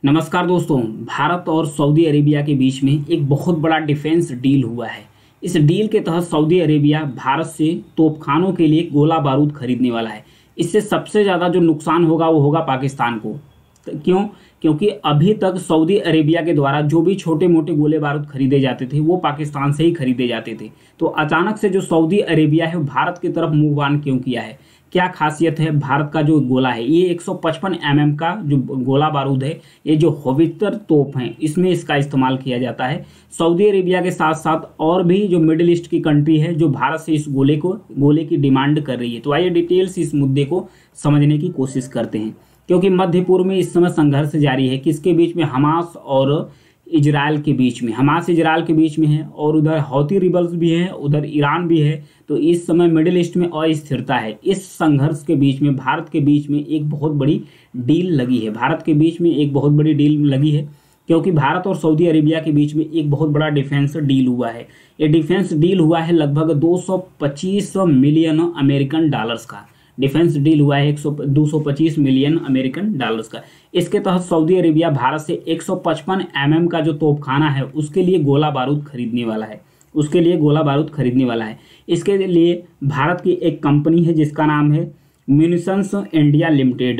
नमस्कार दोस्तों। भारत और सऊदी अरेबिया के बीच में एक बहुत बड़ा डिफेंस डील हुआ है। इस डील के तहत सऊदी अरेबिया भारत से तोपखानों के लिए गोला बारूद खरीदने वाला है। इससे सबसे ज़्यादा जो नुकसान होगा वो होगा पाकिस्तान को। क्यों? क्योंकि अभी तक सऊदी अरेबिया के द्वारा जो भी छोटे मोटे गोले बारूद खरीदे जाते थे वो पाकिस्तान से ही खरीदे जाते थे। तो अचानक से जो सऊदी अरेबिया है वो भारत की तरफ मूव ऑन क्यों किया है? क्या खासियत है भारत का जो गोला है? ये 155 mm का जो गोला बारूद है, ये जो होवित्तर तोप हैं इसमें इसका इस्तेमाल किया जाता है। सऊदी अरेबिया के साथ साथ और भी जो मिडिल ईस्ट की कंट्री है जो भारत से इस गोले की डिमांड कर रही है। तो आइए डिटेल्स इस मुद्दे को समझने की कोशिश करते हैं। क्योंकि मध्य पूर्व में इस समय संघर्ष जारी है। किसके बीच में? हमास और इजराइल के बीच में। हमास इजराइल के बीच में है और उधर हौती रिबल्स भी हैं, उधर ईरान भी है। तो इस समय मिडिल ईस्ट में अस्थिरता है। इस संघर्ष के बीच में भारत के बीच में एक बहुत बड़ी डील लगी है। भारत के बीच में एक बहुत बड़ी डील लगी है क्योंकि भारत और सऊदी अरेबिया के बीच में एक बहुत बड़ा डिफेंस डील हुआ है। ये डिफेंस डील हुआ है लगभग 225 मिलियन अमेरिकन डॉलर्स का। डिफेंस डील हुआ है 225 मिलियन अमेरिकन डॉलर्स का। इसके तहत सऊदी अरेबिया भारत से 155 mm का जो तोपखाना है उसके लिए गोला बारूद खरीदने वाला है। इसके लिए भारत की एक कंपनी है जिसका नाम है म्यूनिशंस इंडिया लिमिटेड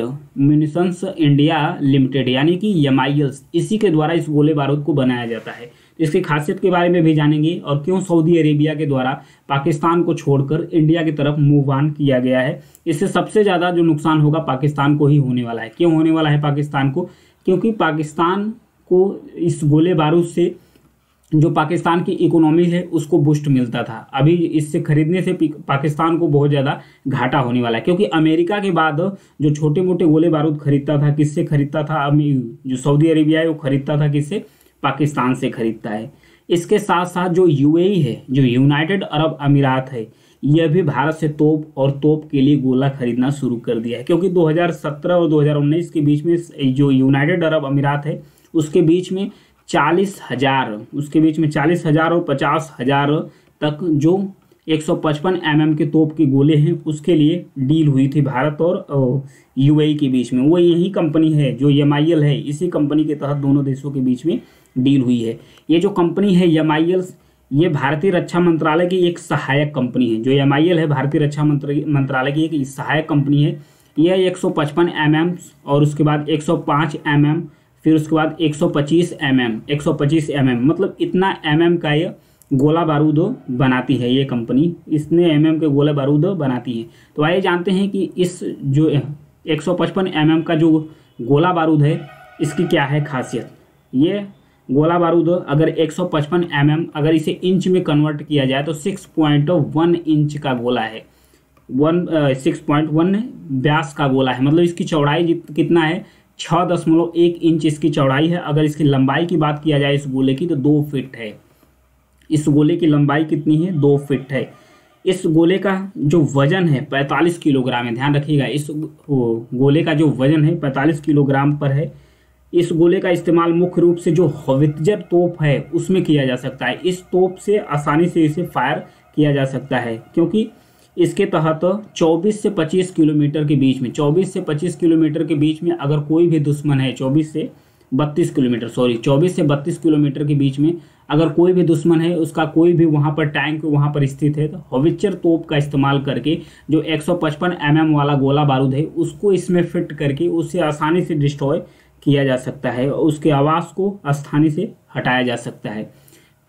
यानी कि MILs, इसी के द्वारा इस गोले बारूद को बनाया जाता है। तो इसकी खासियत के बारे में भी जानेंगे और क्यों सऊदी अरेबिया के द्वारा पाकिस्तान को छोड़कर इंडिया की तरफ मूव ऑन किया गया है। इससे सबसे ज़्यादा जो नुकसान होगा पाकिस्तान को ही होने वाला है। क्यों होने वाला है पाकिस्तान को? क्योंकि पाकिस्तान को इस गोले बारूद से जो पाकिस्तान की इकोनॉमी है उसको बूस्ट मिलता था। अभी इससे खरीदने से पाकिस्तान को बहुत ज़्यादा घाटा होने वाला है। क्योंकि अमेरिका के बाद जो छोटे मोटे गोले बारूद खरीदता था, किससे खरीदता था? जो सऊदी अरेबिया है वो खरीदता था किससे? पाकिस्तान से खरीदता है। इसके साथ साथ जो UAE है, जो यूनाइटेड अरब अमीरात है, यह भी भारत से तोप के लिए गोला खरीदना शुरू कर दिया है। क्योंकि 2017 और 2019 के बीच में जो यूनाइटेड अरब अमीरात है उसके बीच में 40,000 और 50,000 तक जो 155 mm के तोप के गोले हैं उसके लिए डील हुई थी भारत और UAE के बीच में। वो यही कंपनी है जो MIL है, इसी कंपनी के तहत दोनों देशों के बीच में डील हुई है। ये जो कंपनी है MILs, ये भारतीय रक्षा मंत्रालय की एक सहायक कंपनी है। जो MIL है भारतीय रक्षा मंत्रालय की एक सहायक कंपनी है। यह 155 mm और उसके बाद 105 mm, फिर उसके बाद 125 mm मतलब इतना mm का ये गोला बारूद बनाती है ये कंपनी। इसने mm के गोला बारूद बनाती है। तो आइए जानते हैं कि इस जो 155 mm का जो गोला बारूद है इसकी क्या है खासियत। ये गोला बारूद अगर 155 mm अगर इसे इंच में कन्वर्ट किया जाए तो 6.1 इंच का गोला है। 6.1 व्यास का गोला है। मतलब इसकी चौड़ाई कितना है? 6.1 इंच इसकी चौड़ाई है। अगर इसकी लंबाई की बात किया जाए इस गोले की तो 2 फीट है। इस गोले की लंबाई कितनी है? 2 फीट है। इस गोले का जो वजन है 45 किलोग्राम है। ध्यान रखिएगा, इस गोले का जो वजन है 45 किलोग्राम पर है। इस गोले का इस्तेमाल मुख्य रूप से जो होवित्जर तोप है उसमें किया जा सकता है। इस तोप से आसानी से इसे फायर किया जा सकता है क्योंकि इसके तहत 24 से 25 किलोमीटर के बीच में अगर कोई भी दुश्मन है 24 से 32 किलोमीटर के बीच में अगर कोई भी दुश्मन है, उसका कोई भी वहाँ पर टैंक वहाँ पर स्थित है, तो होवित्जर तोप का इस्तेमाल करके जो 155 mm वाला गोला बारूद है उसको इसमें फिट करके उससे आसानी से डिस्ट्रॉय किया जा सकता है और उसके आवास को आसानी से हटाया जा सकता है।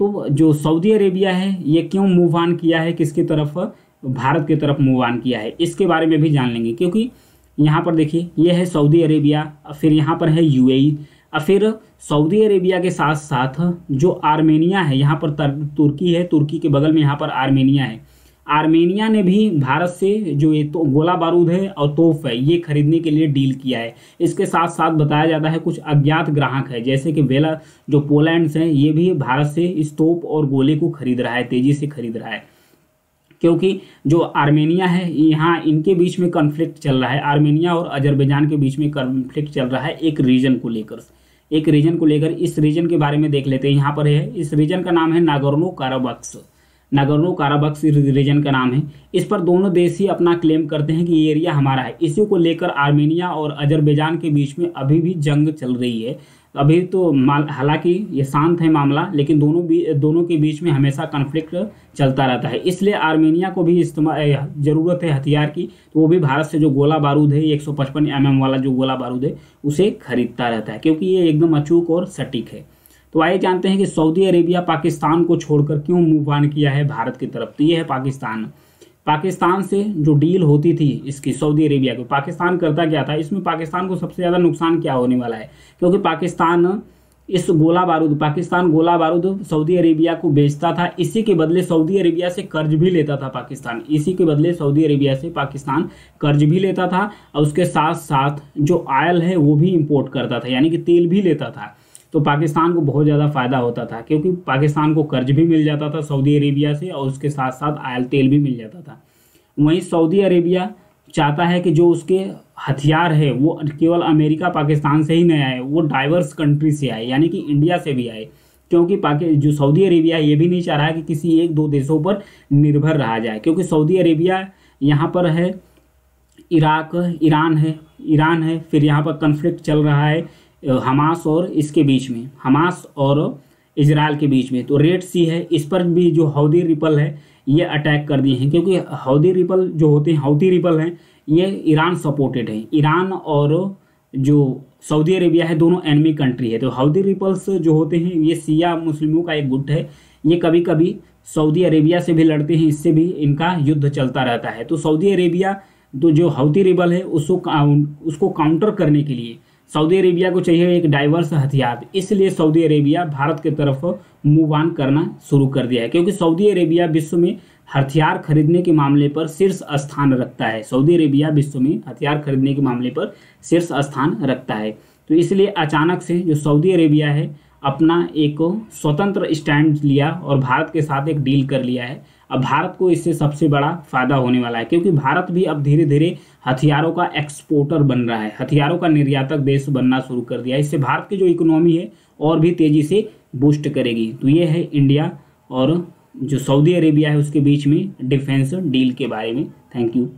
तो जो सऊदी अरेबिया है ये क्यों मूव ऑन किया है, किसकी तरफ? भारत की तरफ मूव ऑन किया है। इसके बारे में भी जान लेंगे क्योंकि यहाँ पर देखिए ये है सऊदी अरेबिया, फिर यहाँ पर है UAE, और फिर सऊदी अरेबिया के साथ साथ जो आर्मेनिया है, यहाँ पर तुर्की है, तुर्की के बगल में यहाँ पर आर्मेनिया है। आर्मेनिया ने भी भारत से जो ये तो गोला बारूद है और तोप है ये खरीदने के लिए डील किया है। इसके साथ साथ बताया जाता है कुछ अज्ञात ग्राहक है जैसे कि वेला जो पोलैंड है, ये भी भारत से इस तोप और गोले को खरीद रहा है, तेजी से खरीद रहा है। क्योंकि जो आर्मेनिया है यहाँ इनके बीच में कॉन्फ्लिक्ट चल रहा है। आर्मेनिया और अजरबैजान के बीच में कॉन्फ्लिक्ट चल रहा है एक रीजन को लेकर। इस रीजन के बारे में देख लेते हैं। यहाँ पर है, इस रीजन का नाम है नागोर्नो काराबाख। नागोर्नो काराबख रीजन का नाम है। इस पर दोनों देश ही अपना क्लेम करते हैं कि ये एरिया हमारा है। इसी को लेकर आर्मेनिया और अजरबैजान के बीच में अभी भी जंग चल रही है। अभी तो हालांकि ये शांत है मामला, लेकिन दोनों के बीच में हमेशा कन्फ्लिक्ट चलता रहता है। इसलिए आर्मेनिया को भी ज़रूरत है हथियार की, तो वो भी भारत से जो गोला बारूद है, 155 mm वाला जो गोला बारूद है उसे खरीदता रहता है, क्योंकि ये एकदम अचूक और सटीक है। तो आइए जानते हैं कि सऊदी अरेबिया पाकिस्तान को छोड़कर क्यों मूव ऑन किया है भारत की तरफ। तो ये है पाकिस्तान से जो डील होती थी इसकी सऊदी अरेबिया को, पाकिस्तान करता क्या था, इसमें पाकिस्तान को सबसे ज़्यादा नुकसान क्या होने वाला है, क्योंकि पाकिस्तान गोला बारूद सऊदी अरेबिया को बेचता था। इसी के बदले सऊदी अरेबिया से कर्ज भी लेता था पाकिस्तान, कर्ज भी लेता था, और उसके साथ साथ जो ऑयल है वो भी इंपोर्ट करता था, यानी कि तेल भी लेता था। तो पाकिस्तान को बहुत ज़्यादा फ़ायदा होता था, क्योंकि पाकिस्तान को कर्ज भी मिल जाता था सऊदी अरेबिया से, और उसके साथ साथ ऑयल तेल भी मिल जाता था। वहीं सऊदी अरेबिया चाहता है कि जो उसके हथियार है वो केवल अमेरिका पाकिस्तान से ही नहीं आए, वो डाइवर्स कंट्री से आए, यानी कि इंडिया से भी आए, क्योंकि जो सऊदी अरेबिया ये भी नहीं चाह रहा है कि किसी एक दो देशों पर निर्भर रहा जाए, क्योंकि सऊदी अरेबिया यहाँ पर है, ईरान है, फिर यहाँ पर कन्फ्लिक्ट चल रहा है हमास और इजराइल के बीच में। तो रेड सी है, इस पर भी जो हौदी रिपल है ये अटैक कर दिए हैं, क्योंकि हौदी रिपल हैं ये ईरान सपोर्टेड है। ईरान और जो सऊदी अरेबिया है दोनों एनिमी कंट्री है। तो हौदी रिपल्स जो होते हैं ये शिया मुस्लिमों का एक गुट है, ये कभी कभी सऊदी अरेबिया से भी लड़ते हैं, इससे भी इनका युद्ध चलता रहता है। तो सऊदी अरेबिया तो जो हौती रिबल है उसको काउंटर करने के लिए सऊदी अरेबिया को चाहिए एक डाइवर्स हथियार, इसलिए सऊदी अरेबिया भारत की तरफ मूव ऑन करना शुरू कर दिया है, क्योंकि सऊदी अरेबिया विश्व में हथियार खरीदने के मामले पर शीर्ष स्थान रखता है। सऊदी अरेबिया विश्व में हथियार खरीदने के मामले पर शीर्ष स्थान रखता है। तो इसलिए अचानक से जो सऊदी अरेबिया है अपना एक स्वतंत्र स्टैंड लिया और भारत के साथ एक डील कर लिया है। अब भारत को इससे सबसे बड़ा फायदा होने वाला है, क्योंकि भारत भी अब धीरे धीरे हथियारों का एक्सपोर्टर बन रहा है, हथियारों का निर्यातक देश बनना शुरू कर दिया है। इससे भारत की जो इकोनॉमी है और भी तेज़ी से बूस्ट करेगी। तो ये है इंडिया और जो सऊदी अरेबिया है उसके बीच में डिफेंस डील के बारे में। Thank you.